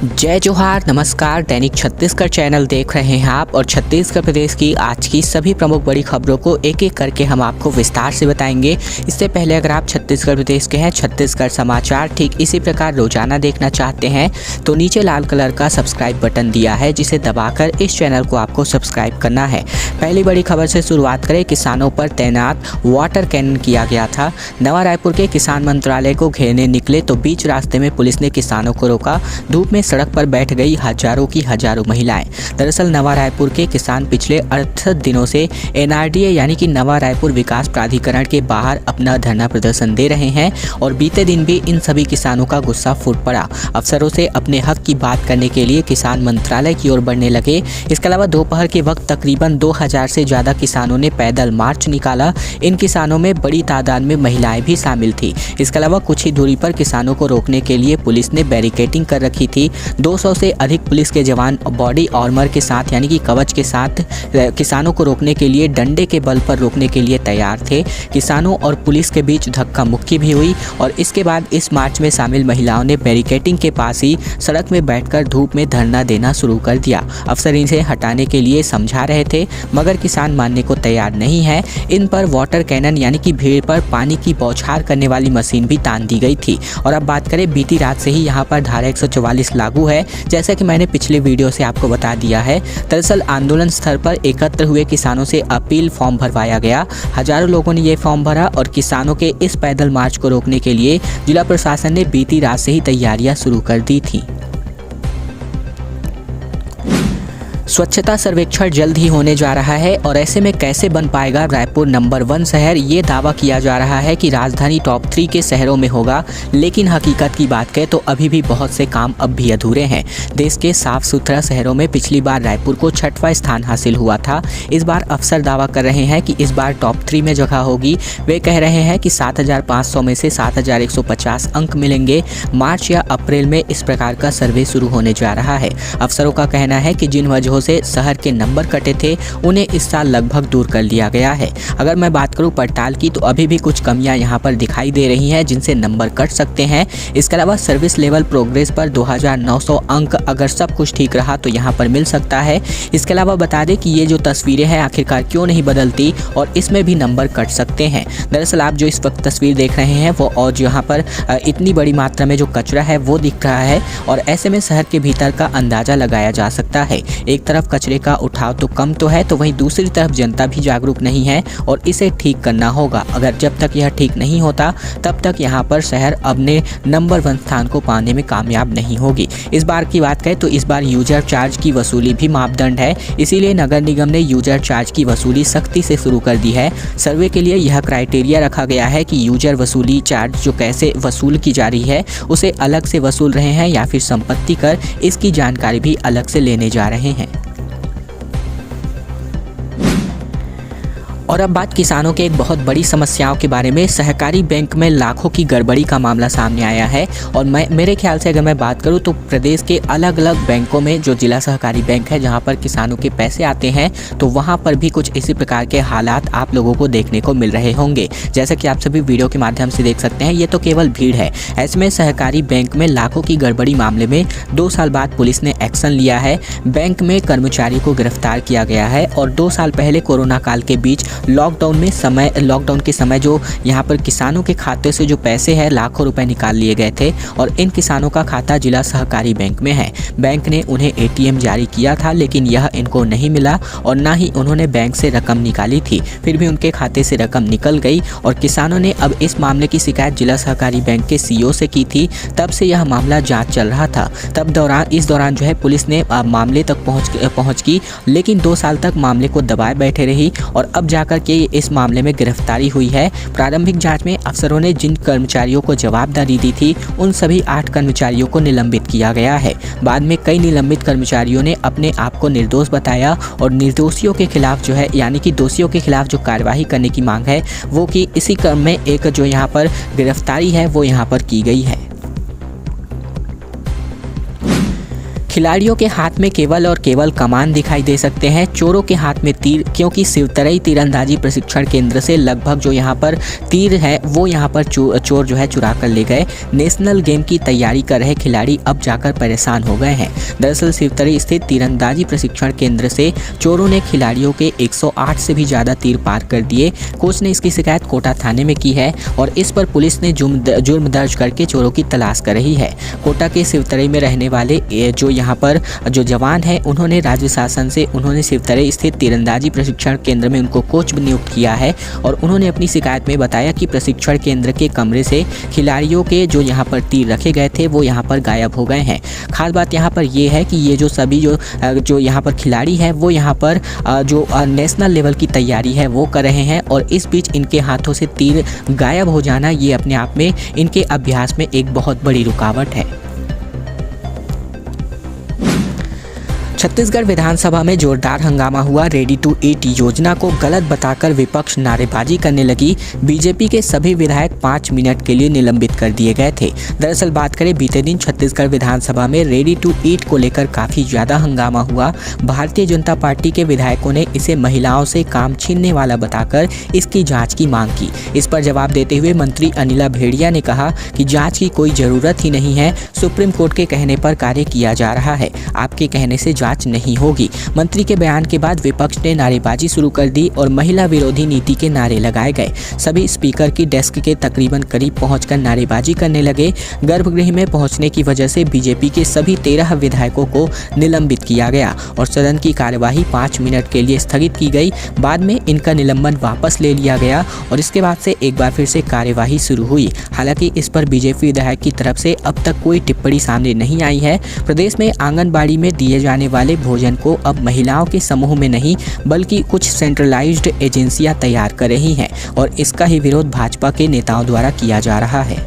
जय जोहार, नमस्कार। दैनिक छत्तीसगढ़ चैनल देख रहे हैं आप और छत्तीसगढ़ प्रदेश की आज की सभी प्रमुख बड़ी खबरों को एक एक करके हम आपको विस्तार से बताएंगे। इससे पहले अगर आप छत्तीसगढ़ प्रदेश के हैं, छत्तीसगढ़ समाचार ठीक इसी प्रकार रोजाना देखना चाहते हैं तो नीचे लाल कलर का सब्सक्राइब बटन दिया है, जिसे दबाकर इस चैनल को आपको सब्सक्राइब करना है। पहली बड़ी खबर से शुरुआत करें। किसानों पर तैनात वाटर कैनन किया गया था। नवा रायपुर के किसान मंत्रालय को घेरने निकले तो बीच रास्ते में पुलिस ने किसानों को रोका। धूप में सड़क पर बैठ गई हजारों की हजारों महिलाएं। दरअसल नवा रायपुर के किसान पिछले 68 दिनों से एनआरडीए यानी कि नवा रायपुर विकास प्राधिकरण के बाहर अपना धरना प्रदर्शन दे रहे हैं और बीते दिन भी इन सभी किसानों का गुस्सा फूट पड़ा। अफसरों से अपने हक की बात करने के लिए किसान मंत्रालय की ओर बढ़ने लगे। इसके अलावा दोपहर के वक्त तकरीबन 2000 से ज़्यादा किसानों ने पैदल मार्च निकाला। इन किसानों में बड़ी तादाद में महिलाएं भी शामिल थी। इसके अलावा कुछ ही दूरी पर किसानों को रोकने के लिए पुलिस ने बैरिकेडिंग कर रखी थी। 200 से अधिक पुलिस के जवान बॉडी आर्मर के साथ यानी कि कवच के साथ किसानों को रोकने के लिए डंडे के बल पर रोकने के लिए तैयार थे। किसानों और पुलिस के बीच धक्का मुक्की भी हुई और इसके बाद इस मार्च में शामिल महिलाओं ने बैरिकेडिंग के पास ही सड़क में बैठकर धूप में धरना देना शुरू कर दिया। अफसर इनसे हटाने के लिए समझा रहे थे मगर किसान मानने को तैयार नहीं है। इन पर वाटर कैनन यानी कि भीड़ पर पानी की बौछार करने वाली मशीन भी तान दी गई थी। और अब बात करें, बीती रात से ही यहाँ पर धारा 144 लागू है, जैसा कि मैंने पिछले वीडियो से आपको बता दिया है। दरअसल आंदोलन स्थल पर एकत्र हुए किसानों से अपील फॉर्म भरवाया गया। हजारों लोगों ने ये फॉर्म भरा और किसानों के इस पैदल मार्च को रोकने के लिए जिला प्रशासन ने बीती रात से ही तैयारियां शुरू कर दी थी। स्वच्छता सर्वेक्षण जल्द ही होने जा रहा है और ऐसे में कैसे बन पाएगा रायपुर नंबर 1 शहर, ये दावा किया जा रहा है कि राजधानी टॉप 3 के शहरों में होगा। लेकिन हकीकत की बात करें तो अभी भी बहुत से काम अब भी अधूरे हैं। देश के साफ सुथरा शहरों में पिछली बार रायपुर को 6वां स्थान हासिल हुआ था। इस बार अफसर दावा कर रहे हैं कि इस बार टॉप 3 में जगह होगी। वे कह रहे हैं कि 7500 में से 7150 अंक मिलेंगे। मार्च या अप्रैल में इस प्रकार का सर्वे शुरू होने जा रहा है। अफसरों का कहना है कि जिन वजहों से शहर के नंबर कटे थे उन्हें इस साल लगभग दूर कर लिया गया है। अगर मैं बात करूं पड़ताल की तो अभी भी कुछ कमियां यहां पर दिखाई दे रही हैं जिनसे नंबर कट सकते हैं। इसके अलावा सर्विस लेवल प्रोग्रेस पर 2900 अंक अगर सब कुछ ठीक रहा तो यहां पर मिल सकता है। इसके अलावा बता दें कि ये जो तस्वीरें हैं आखिरकार क्यों नहीं बदलती और इसमें भी नंबर कट सकते हैं। दरअसल आप जो इस वक्त तस्वीर देख रहे हैं वो और जो यहाँ पर इतनी बड़ी मात्रा में जो कचरा है वो दिख रहा है और ऐसे में शहर के भीतर का अंदाजा लगाया जा सकता है। एक तरफ कचरे का उठाव तो कम तो है तो वहीं दूसरी तरफ जनता भी जागरूक नहीं है और इसे ठीक करना होगा। अगर जब तक यह ठीक नहीं होता तब तक यहाँ पर शहर अपने नंबर 1 स्थान को पाने में कामयाब नहीं होगी। इस बार की बात करें तो इस बार यूजर चार्ज की वसूली भी मापदंड है, इसीलिए नगर निगम ने यूजर चार्ज की वसूली सख्ती से शुरू कर दी है। सर्वे के लिए यह क्राइटेरिया रखा गया है कि यूजर वसूली चार्ज जो कैसे वसूल की जा रही है उसे अलग से वसूल रहे हैं या फिर संपत्ति कर, इसकी जानकारी भी अलग से लेने जा रहे हैं। और अब बात किसानों के एक बहुत बड़ी समस्याओं के बारे में। सहकारी बैंक में लाखों की गड़बड़ी का मामला सामने आया है और मेरे ख्याल से अगर मैं बात करूं तो प्रदेश के अलग अलग बैंकों में जो जिला सहकारी बैंक है जहां पर किसानों के पैसे आते हैं तो वहां पर भी कुछ इसी प्रकार के हालात आप लोगों को देखने को मिल रहे होंगे। जैसा कि आप सभी वीडियो के माध्यम से देख सकते हैं, ये तो केवल भीड़ है। ऐसे में सहकारी बैंक में लाखों की गड़बड़ी मामले में 2 साल बाद पुलिस ने एक्शन लिया है। बैंक में कर्मचारी को गिरफ्तार किया गया है और 2 साल पहले कोरोना काल के बीच लॉकडाउन के समय जो यहाँ पर किसानों के खाते से जो पैसे हैं लाखों रुपए निकाल लिए गए थे और इन किसानों का खाता जिला सहकारी बैंक में है। बैंक ने उन्हें एटीएम जारी किया था लेकिन यह इनको नहीं मिला और ना ही उन्होंने बैंक से रकम निकाली थी, फिर भी उनके खाते से रकम निकल गई और किसानों ने अब इस मामले की शिकायत जिला सहकारी बैंक के सीईओ से की थी। तब से यह मामला जाँच चल रहा था। इस दौरान जो है पुलिस ने मामले तक पहुँच की लेकिन 2 साल तक मामले को दबाए बैठे रही और अब जाकर के इस मामले में गिरफ्तारी हुई है। प्रारंभिक जांच में अफसरों ने जिन कर्मचारियों को जवाबदारी दी थी उन सभी 8 कर्मचारियों को निलंबित किया गया है। बाद में कई निलंबित कर्मचारियों ने अपने आप को निर्दोष बताया और निर्दोषियों के खिलाफ जो है यानी कि दोषियों के खिलाफ जो कार्यवाही करने की मांग है वो की इसी क्रम में एक जो यहाँ पर गिरफ्तारी है वो यहाँ पर की गई है। खिलाड़ियों के हाथ में केवल और केवल कमान दिखाई दे सकते हैं, चोरों के हाथ में तीर, क्योंकि शिवतरई तीरंदाजी प्रशिक्षण केंद्र से लगभग जो यहाँ पर तीर है वो यहाँ पर चोर जो है चुरा कर ले गए। नेशनल गेम की तैयारी कर रहे खिलाड़ी अब जाकर परेशान हो गए हैं। दरअसल शिवतरई स्थित तीरंदाजी प्रशिक्षण केंद्र से चोरों ने खिलाड़ियों के 108 से भी ज़्यादा तीर पार कर दिए। कोच ने इसकी शिकायत कोटा थाने में की है और इस पर पुलिस ने जुर्म दर्ज करके चोरों की तलाश कर रही है। कोटा के शिवतरई में रहने वाले जो यहाँ पर जो जवान हैं उन्होंने राज्य शासन से उन्होंने शिवतरई स्थित तीरंदाजी प्रशिक्षण केंद्र में उनको कोच नियुक्त किया है और उन्होंने अपनी शिकायत में बताया कि प्रशिक्षण केंद्र के कमरे से खिलाड़ियों के जो यहाँ पर तीर रखे गए थे वो यहाँ पर गायब हो गए हैं। खास बात यहाँ पर ये है कि ये जो सभी जो यहाँ पर खिलाड़ी हैं वो यहाँ पर जो नेशनल लेवल की तैयारी है वो कर रहे हैं और इस बीच इनके हाथों से तीर गायब हो जाना ये अपने आप में इनके अभ्यास में एक बहुत बड़ी रुकावट है। छत्तीसगढ़ विधानसभा में जोरदार हंगामा हुआ। रेडी टू ईट योजना को गलत बताकर विपक्ष नारेबाजी करने लगी। बीजेपी के सभी विधायक 5 मिनट के लिए निलंबित कर दिए गए थे। दरअसल बात करें बीते दिन छत्तीसगढ़ विधानसभा में रेडी टू ईट को लेकर काफ़ी ज़्यादा हंगामा हुआ। भारतीय जनता पार्टी के विधायकों ने इसे महिलाओं से काम छीनने वाला बताकर इसकी जाँच की मांग की। इस पर जवाब देते हुए मंत्री अनिला भेड़िया ने कहा कि जाँच की कोई ज़रूरत ही नहीं है, सुप्रीम कोर्ट के कहने पर कार्य किया जा रहा है, आपके कहने से जांच नहीं होगी। मंत्री के बयान के बाद विपक्ष ने नारेबाजी शुरू कर दी और महिला विरोधी नीति के नारे लगाए गए। सभी स्पीकर की डेस्क के तकरीबन करीब पहुंचकर नारेबाजी करने लगे। गर्भगृह में पहुंचने की वजह से बीजेपी के सभी 13 विधायकों को निलंबित किया गया और सदन की कार्यवाही 5 मिनट के लिए स्थगित की गई। बाद में इनका निलंबन वापस ले लिया गया और इसके बाद से एक बार फिर से कार्यवाही शुरू हुई। हालांकि इस पर बीजेपी विधायक की तरफ से अब तक कोई टिप्पणी सामने नहीं आई है। प्रदेश में आंगनबाड़ी में दिए जाने वाले भोजन को अब महिलाओं के समूह में नहीं बल्कि कुछ सेंट्रलाइज्ड एजेंसियां तैयार कर रही हैं और इसका ही विरोध भाजपा के नेताओं द्वारा किया जा रहा है।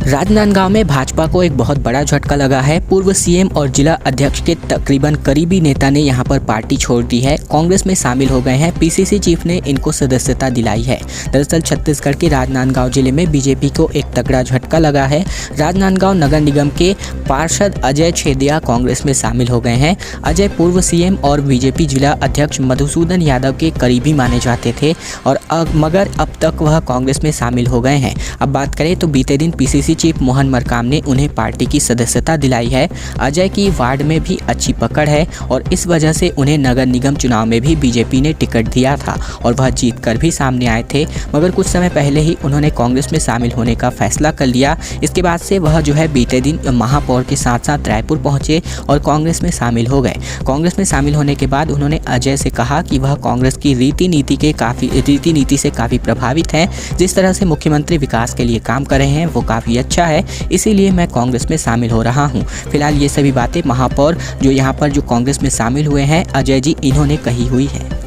राजनांदगांव में भाजपा को एक बहुत बड़ा झटका लगा है। पूर्व सीएम और जिला अध्यक्ष के तकरीबन करीबी नेता ने यहां पर पार्टी छोड़ दी है, कांग्रेस में शामिल हो गए हैं। पीसीसी चीफ ने इनको सदस्यता दिलाई है। दरअसल छत्तीसगढ़ के राजनांदगांव जिले में बीजेपी को एक तगड़ा झटका लगा है। राजनांदगांव नगर निगम के पार्षद अजय छेदिया कांग्रेस में शामिल हो गए हैं। अजय पूर्व सीएम और बीजेपी जिला अध्यक्ष मधुसूदन यादव के करीबी माने जाते थे और मगर अब तक वह कांग्रेस में शामिल हो गए हैं। अब बात करें तो बीते दिन पीसीसी चीफ मोहन मरकाम ने उन्हें पार्टी की सदस्यता दिलाई है। अजय की वार्ड में भी अच्छी पकड़ है और इस वजह से उन्हें नगर निगम चुनाव में भी बीजेपी ने टिकट दिया था और वह जीत कर भी सामने आए थे, मगर कुछ समय पहले ही उन्होंने कांग्रेस में शामिल होने का फैसला कर लिया। इसके बाद से वह जो है बीते दिन महापौर के साथ साथ रायपुर पहुंचे और कांग्रेस में शामिल हो गए। कांग्रेस में शामिल होने के बाद उन्होंने अजय से कहा कि वह कांग्रेस की रीति नीति से काफ़ी प्रभावित हैं। जिस तरह से मुख्यमंत्री विकास के लिए काम कर रहे हैं वो काफ़ी अच्छा है, इसीलिए मैं कांग्रेस में शामिल हो रहा हूं। फिलहाल ये सभी बातें महापौर जो यहाँ पर जो कांग्रेस में शामिल हुए हैं अजय जी, इन्होंने कही हुई है।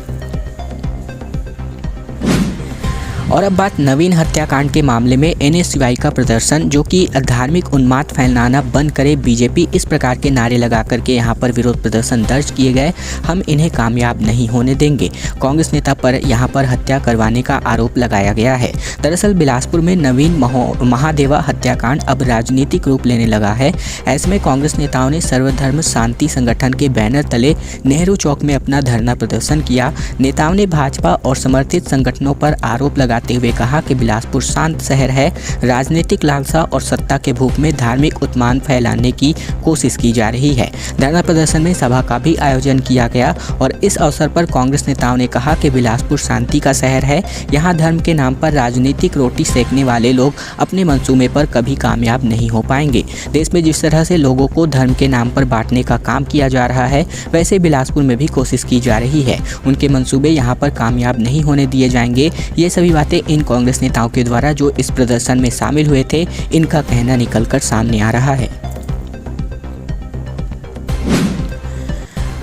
और अब बात नवीन हत्याकांड के मामले में एनएसयूआई का प्रदर्शन, जो कि धार्मिक उन्माद फैलाना बंद करे बीजेपी, इस प्रकार के नारे लगा करके यहाँ पर विरोध प्रदर्शन दर्ज किए गए। हम इन्हें कामयाब नहीं होने देंगे। कांग्रेस नेता पर यहाँ पर हत्या करवाने का आरोप लगाया गया है। दरअसल बिलासपुर में नवीन महादेवा हत्याकांड अब राजनीतिक रूप लेने लगा है। ऐसे में कांग्रेस नेताओं ने सर्वधर्म शांति संगठन के बैनर तले नेहरू चौक में अपना धरना प्रदर्शन किया। नेताओं ने भाजपा और समर्थित संगठनों पर आरोप लगा हुए कहा कि बिलासपुर शांत शहर है, राजनीतिक लालसा और सत्ता के भूख में धार्मिक उत्माद फैलाने की कोशिश की जा रही है। धरना प्रदर्शन में सभा का भी आयोजन किया गया और इस अवसर पर कांग्रेस नेताओं ने कहा कि बिलासपुर शांति का शहर है, यहाँ धर्म के नाम पर राजनीतिक रोटी सेकने वाले लोग अपने मंसूबे पर कभी कामयाब नहीं हो पाएंगे। देश में जिस तरह से लोगों को धर्म के नाम पर बांटने का काम किया जा रहा है, वैसे बिलासपुर में भी कोशिश की जा रही है। उनके मंसूबे यहाँ पर कामयाब नहीं होने दिए जाएंगे। ये सभी बातें इन कांग्रेस नेताओं के द्वारा जो इस प्रदर्शन में शामिल हुए थे, इनका कहना निकलकर सामने आ रहा है।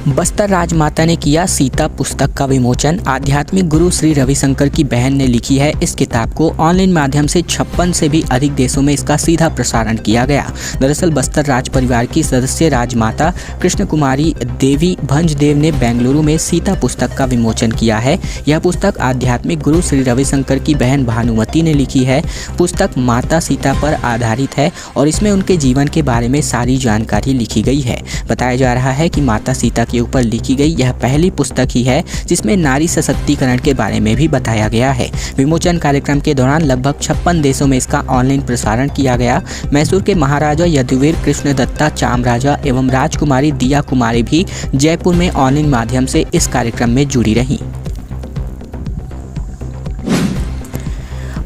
बस्तर राजमाता ने किया सीता पुस्तक का विमोचन। आध्यात्मिक गुरु श्री रविशंकर की बहन ने लिखी है इस किताब को। ऑनलाइन माध्यम से 56 से भी अधिक देशों में इसका सीधा प्रसारण किया गया। दरअसल बस्तर राज परिवार की सदस्य राजमाता कृष्ण कुमारी देवी भंजदेव ने बेंगलुरु में सीता पुस्तक का विमोचन किया है। यह पुस्तक आध्यात्मिक गुरु श्री रविशंकर की बहन भानुमति ने लिखी है। पुस्तक माता सीता पर आधारित है और इसमें उनके जीवन के बारे में सारी जानकारी लिखी गई है। बताया जा रहा है कि माता सीता के ऊपर लिखी गई यह पहली पुस्तक ही है जिसमें नारी सशक्तिकरण के बारे में भी बताया गया है। विमोचन कार्यक्रम के दौरान लगभग 56 देशों में इसका ऑनलाइन प्रसारण किया गया। मैसूर के महाराजा यदुवीर कृष्णदत्ता चामराजा एवं राजकुमारी दिया कुमारी भी जयपुर में ऑनलाइन माध्यम से इस कार्यक्रम में जुड़ी रहीं।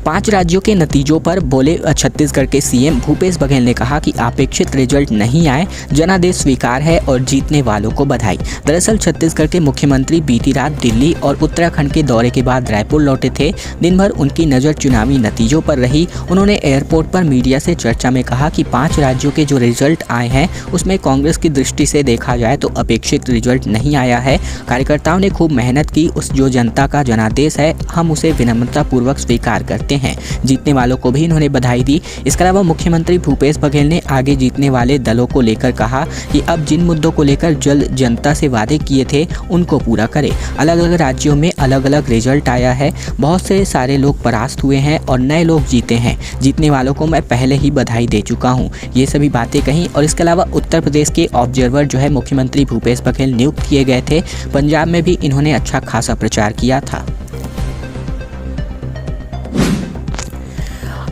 5 राज्यों के नतीजों पर बोले छत्तीसगढ़ के सीएम भूपेश बघेल ने कहा कि अपेक्षित रिजल्ट नहीं आए, जनादेश स्वीकार है और जीतने वालों को बधाई। दरअसल छत्तीसगढ़ के मुख्यमंत्री बीती रात दिल्ली और उत्तराखंड के दौरे के बाद रायपुर लौटे थे। दिन भर उनकी नज़र चुनावी नतीजों पर रही। उन्होंने एयरपोर्ट पर मीडिया से चर्चा में कहा कि 5 राज्यों के जो रिजल्ट आए हैं उसमें कांग्रेस की दृष्टि से देखा जाए तो अपेक्षित रिजल्ट नहीं आया है। कार्यकर्ताओं ने खूब मेहनत की, उस जो जनता का जनादेश है हम उसे विनम्रतापूर्वक स्वीकार करते हैं। जीतने वालों को भी इन्होंने बधाई दी। इसके अलावा मुख्यमंत्री भूपेश बघेल ने आगे जीतने वाले दलों को लेकर कहा कि अब जिन मुद्दों को लेकर जल्द जनता से वादे किए थे उनको पूरा करें। अलग अलग राज्यों में अलग अलग रिजल्ट आया है, बहुत से सारे लोग परास्त हुए हैं और नए लोग जीते हैं। जीतने वालों को मैं पहले ही बधाई दे चुका हूँ, ये सभी बातें कहीं। और इसके अलावा उत्तर प्रदेश के ऑब्जर्वर जो है मुख्यमंत्री भूपेश बघेल नियुक्त किए गए थे। पंजाब में भी इन्होंने अच्छा खासा प्रचार किया था।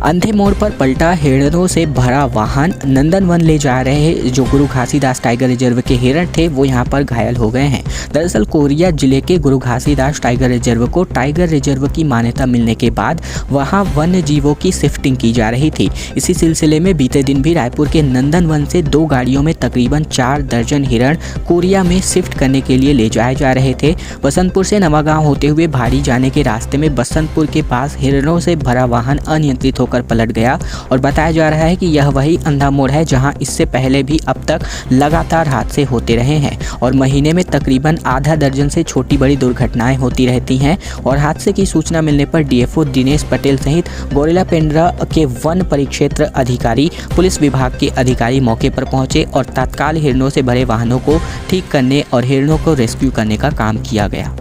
अंधे मोड़ पर पलटा हिरणों से भरा वाहन। नंदनवन ले जा रहे जो गुरु घासीदास टाइगर रिजर्व के हिरण थे वो यहाँ पर घायल हो गए हैं। दरअसल कोरिया जिले के गुरु घासीदास टाइगर रिजर्व को टाइगर रिजर्व की मान्यता मिलने के बाद वहाँ वन्य जीवों की शिफ्टिंग की जा रही थी। इसी सिलसिले में बीते दिन भी रायपुर के नंदनवन से 2 गाड़ियों में तकरीबन 4 दर्जन हिरण कोरिया में शिफ्ट करने के लिए ले जाए जा रहे थे। बसंतपुर से नवागांव होते हुए भाड़ी जाने के रास्ते में बसंतपुर के पास हिरणों से भरा वाहन अनियंत्रित होकर पलट गया और बताया जा रहा है कि यह वही अंधा मोड़ है जहां इससे पहले भी अब तक लगातार हादसे होते रहे हैं और महीने में तकरीबन आधा दर्जन से छोटी बड़ी दुर्घटनाएं होती रहती हैं। और हादसे की सूचना मिलने पर डीएफओ दिनेश पटेल सहित गोरिल्ला पेंड्रा के वन परिक्षेत्र अधिकारी, पुलिस विभाग के अधिकारी मौके पर पहुंचे और तत्काल हिरणों से भरे वाहनों को ठीक करने और हिरणों को रेस्क्यू करने का काम किया गया।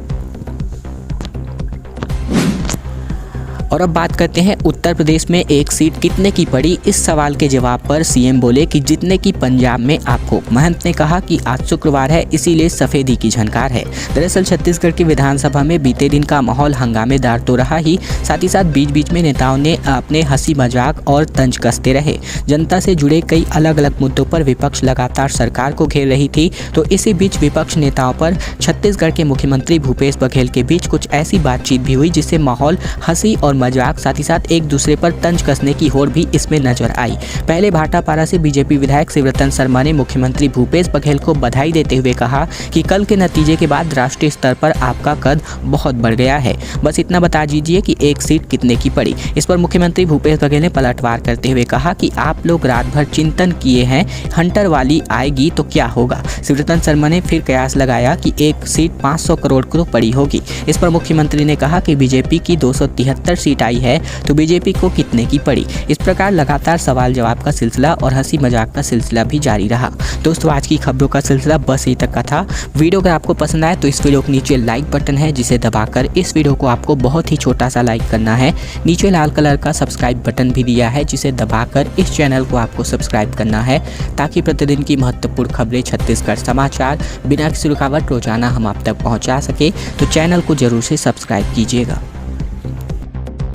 और अब बात करते हैं उत्तर प्रदेश में एक सीट कितने की पड़ी। इस सवाल के जवाब पर सीएम बोले कि जितने की पंजाब में आपको। महंत ने कहा कि आज शुक्रवार है इसीलिए सफेदी की झनकार है। दरअसल छत्तीसगढ़ की विधानसभा में बीते दिन का माहौल हंगामेदार तो रहा ही, साथ ही साथ बीच बीच में नेताओं ने अपने हंसी मजाक और तंज कसते रहे। जनता से जुड़े कई अलग अलग मुद्दों पर विपक्ष लगातार सरकार को घेर रही थी। तो इसी बीच विपक्ष नेताओं पर छत्तीसगढ़ के मुख्यमंत्री भूपेश बघेल के बीच कुछ ऐसी बातचीत भी हुई जिससे माहौल हंसी और मजाक साथ ही साथ एक दूसरे पर तंज कसने की होड़ भी इसमें नजर आई। पहले भाटापारा से बीजेपी विधायक शिवरतन शर्मा ने मुख्यमंत्री भूपेश बघेल को बधाई देते हुए कहा कि कल के नतीजे के बाद राष्ट्रीय स्तर पर आपका कद बहुत बढ़ गया है, बस इतना बता दीजिए कि एक सीट कितने की पड़ी। इस पर मुख्यमंत्री भूपेश बघेल ने पलटवार करते हुए कहा कि आप लोग रात भर चिंतन किए हैं, हंटर वाली आएगी तो क्या होगा। शिवरतन शर्मा ने फिर कयास लगाया कि एक सीट 500 करोड़ को पड़ी होगी। इस पर मुख्यमंत्री ने कहा कि बीजेपी की 273 सीट आई है तो बीजेपी को कितने की पड़ी। इस प्रकार लगातार सवाल जवाब का सिलसिला और हंसी मजाक का सिलसिला भी जारी रहा। दोस्तों आज की खबरों का सिलसिला बस यहीं तक का था। वीडियो अगर आपको पसंद आए तो इस वीडियो के नीचे लाइक बटन है जिसे दबाकर इस वीडियो को आपको बहुत ही छोटा सा लाइक करना है। नीचे लाल कलर का सब्सक्राइब बटन भी दिया है जिसे दबाकर इस चैनल को आपको सब्सक्राइब करना है ताकि प्रतिदिन की महत्वपूर्ण खबरें, छत्तीसगढ़ समाचार बिना किसी रुकावट रोजाना हम आप तक पहुँचा सके। तो चैनल को जरूर से सब्सक्राइब कीजिएगा।